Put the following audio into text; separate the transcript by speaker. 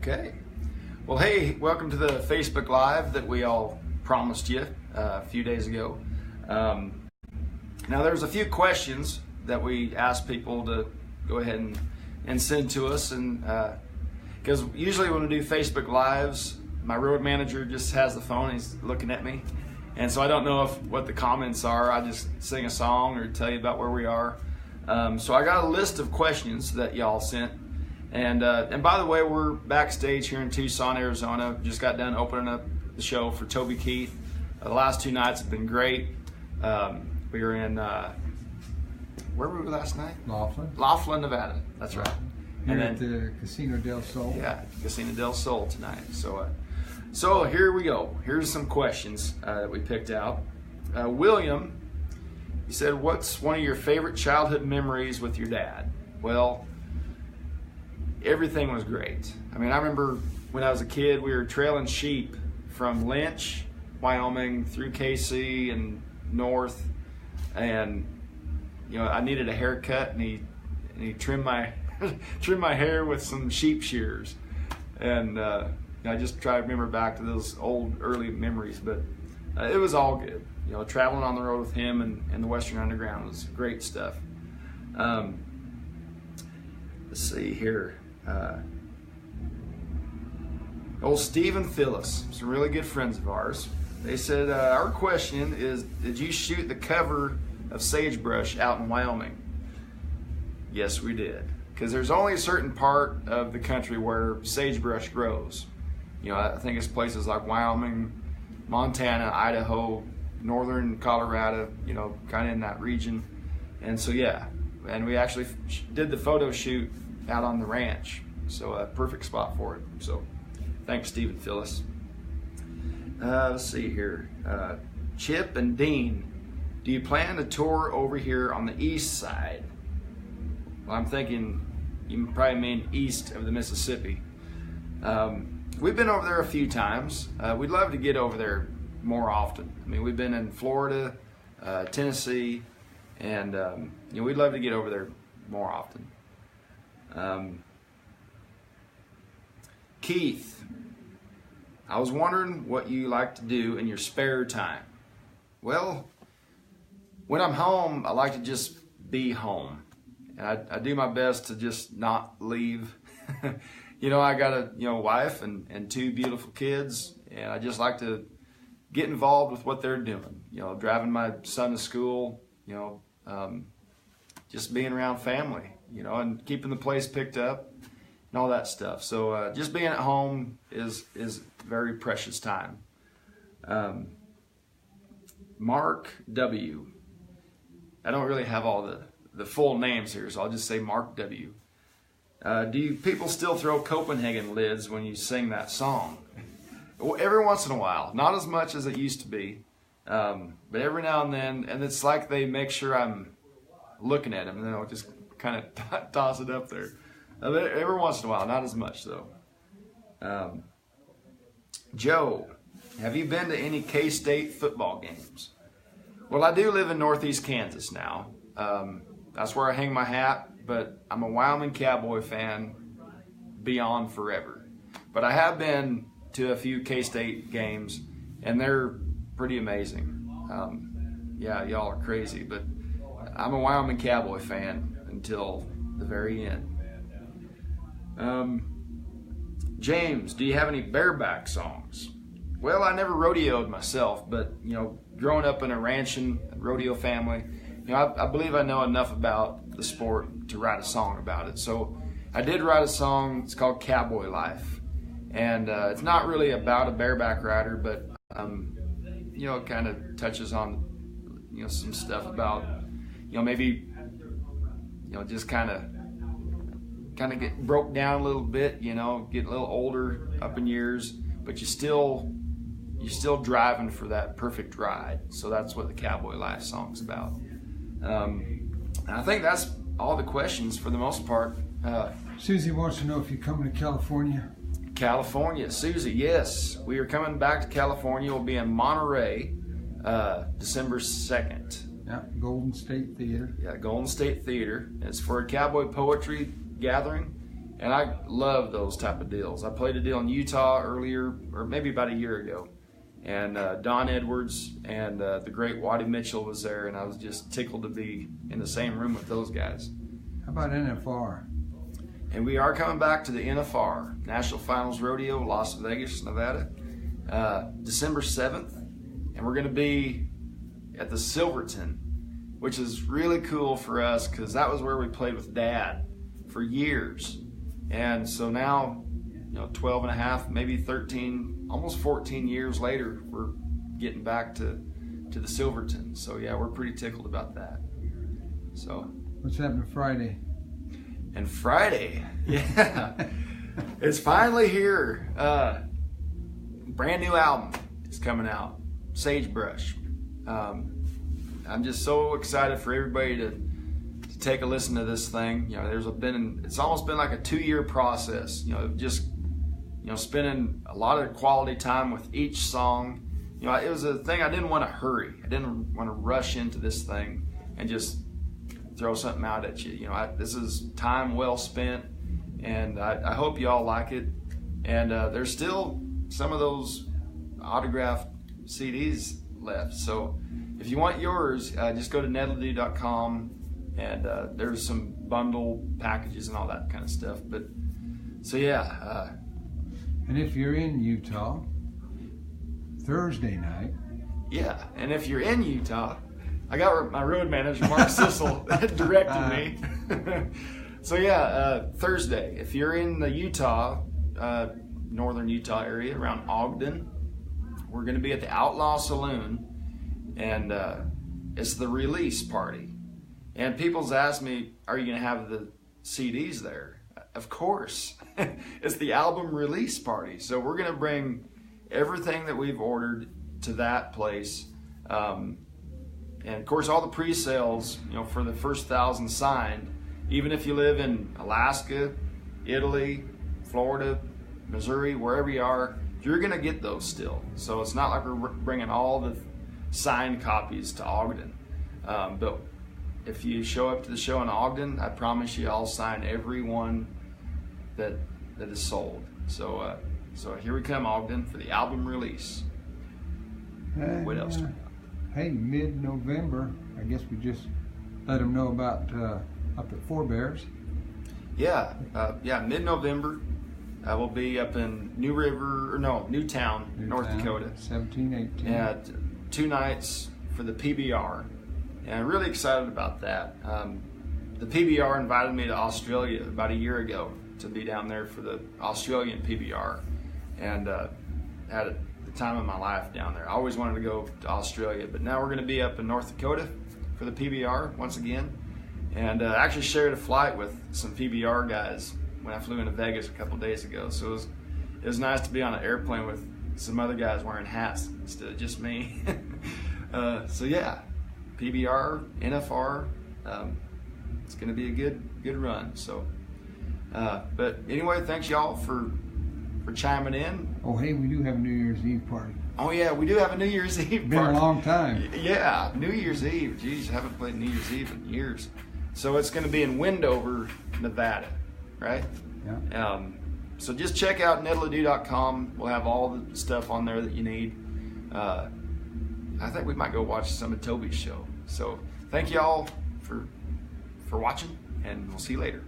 Speaker 1: Okay. Well, hey, welcome to the Facebook Live that we all promised you a few days ago. Now, there's a few questions that we asked people to go ahead and send to us, and because usually when we do Facebook Lives, my road manager just has the phone, he's looking at me, and so I don't know what the comments are. I just sing a song or tell you about where we are. So I got a list of questions that y'all sent. And by the way, we're backstage here in Tucson, Arizona. Just got done opening up the show for Toby Keith. The last 2 nights have been great. We were in, where were we last night? Laughlin, Nevada. That's right.
Speaker 2: Here and then, at the Casino del Sol.
Speaker 1: Yeah, Casino del Sol tonight. So here we go. Here's some questions that we picked out. William, he said, what's one of your favorite childhood memories with your dad? Well, everything was great. I mean, I remember when I was a kid, we were trailing sheep from Lynch, Wyoming, through KC and north, and I needed a haircut, and he trimmed my trimmed my hair with some sheep shears, and I just try to remember back to those old early memories. But it was all good. Traveling on the road with him and the Western Underground was great stuff. Let's see here. Old Steve and Phyllis, some really good friends of ours. They said, our question is, did you shoot the cover of Sagebrush out in Wyoming? Yes, we did. Because there's only a certain part of the country where sagebrush grows. I think it's places like Wyoming, Montana, Idaho, northern Colorado, kind of in that region. And so, yeah, and we actually did the photo shoot out on the ranch, so a perfect spot for it. So thanks, Steve and Phyllis. Let's see here. Chip and Dean, do you plan to tour over here on the east side? Well, I'm thinking you probably mean east of the Mississippi. We've been over there a few times. We'd love to get over there more often. I mean, we've been in Florida, Tennessee, and we'd love to get over there more often. Keith, I was wondering what you like to do in your spare time. Well, when I'm home, I like to just be home, and I do my best to just not leave. I got a wife and 2 beautiful kids, and I just like to get involved with what they're doing. Driving my son to school, just being around family, and keeping the place picked up and all that stuff. So just being at home is very precious time. Mark W. I don't really have all the full names here, so I'll just say Mark W. Do you people still throw Copenhagen lids when you sing that song? Well, every once in a while, not as much as it used to be, but every now and then, and it's like they make sure I'm looking at them, and then I'll just kind of toss it up there. Every once in a while, not as much though. Joe, have you been to any K-State football games? Well, I do live in Northeast Kansas now. That's where I hang my hat, but I'm a Wyoming Cowboy fan beyond forever. But I have been to a few K-State games, and they're pretty amazing. Yeah, y'all are crazy, but I'm a Wyoming Cowboy fan until the very end. James, do you have any Bareback songs? Well, I never rodeoed myself, but growing up in a ranching rodeo family, I believe I know enough about the sport to write a song about it. So I did write a song. It's called Cowboy Life, and it's not really about a bareback rider, but it kind of touches on some stuff about maybe just kind of get broke down a little bit, get a little older up in years, but you're still driving for that perfect ride. So that's what the Cowboy Life song's about. And I think that's all the questions for the most part.
Speaker 2: Susie wants to know if you're coming to California.
Speaker 1: California, Susie, yes. We are coming back to California. We'll be in Monterey, December 2nd.
Speaker 2: Yeah, Golden State Theater.
Speaker 1: Yeah, Golden State Theater. It's for a cowboy poetry gathering, And I love those type of deals. I played a deal in Utah earlier, or maybe about a year ago. And Don Edwards and the great Waddy Mitchell was there, and I was just tickled to be in the same room with those guys.
Speaker 2: How about NFR?
Speaker 1: And we are coming back to the NFR, National Finals Rodeo, Las Vegas, Nevada, December 7th. And we're going to be at the Silverton, which is really cool for us because that was where we played with Dad for years. And so now, 12 and a half, maybe 13, almost 14 years later, we're getting back to the Silverton. So yeah, we're pretty tickled about that. So
Speaker 2: what's happening Friday?
Speaker 1: And Friday, yeah, it's finally here. Brand new album is coming out, Sagebrush. I'm just so excited for everybody to take a listen to this thing. It's almost been like a 2-year process. Just spending a lot of quality time with each song. It was a thing I didn't want to hurry. I didn't want to rush into this thing and just throw something out at you. This is time well spent, and I hope you all like it. And there's still some of those autographed CDs left. So if you want yours, just go to LeDoux.com, and there's some bundle packages and all that kind of stuff. But so yeah.
Speaker 2: And if you're in Utah, Thursday night.
Speaker 1: Yeah, and if you're in Utah, I got my road manager, Mark Sissel, directed me. So yeah, Thursday, if you're in the Utah, northern Utah area around Ogden, we're going to be at the Outlaw Saloon, and it's the release party. And people's asked me, are you going to have the CDs there? Of course. It's the album release party. So we're going to bring everything that we've ordered to that place. And of course, all the pre-sales, for the first 1,000 signed, even if you live in Alaska, Italy, Florida, Missouri, wherever you are, you're going to get those still. So it's not like we're bringing all the signed copies to Ogden. But if you show up to the show in Ogden, I promise you I'll sign every one that is sold. So here we come, Ogden, for the album release. What else?
Speaker 2: Hey, mid-November, I guess we just let them know about up at Four Bears.
Speaker 1: Yeah, mid-November. We'll be up in Newtown, North Dakota.
Speaker 2: 17, 18.
Speaker 1: Yeah, 2 nights for the PBR. And I'm really excited about that. The PBR invited me to Australia about a year ago to be down there for the Australian PBR. And had the time of my life down there. I always wanted to go to Australia, but now we're going to be up in North Dakota for the PBR once again. And I actually shared a flight with some PBR guys when I flew into Vegas a couple days ago. So it was nice to be on an airplane with some other guys wearing hats instead of just me. So yeah, PBR, NFR, it's going to be a good run. So, but anyway, thanks y'all for chiming in.
Speaker 2: Oh, hey, we do have a New Year's Eve party.
Speaker 1: Oh yeah, we do have a New Year's Eve party.
Speaker 2: Been a long time.
Speaker 1: Yeah, New Year's Eve. Geez, I haven't played New Year's Eve in years. So it's going to be in Wendover, Nevada, right?
Speaker 2: Yeah.
Speaker 1: So just check out LeDoux.com. We'll have all the stuff on there that you need. I think we might go watch some of Toby's show. So thank you all for watching, and we'll see you later.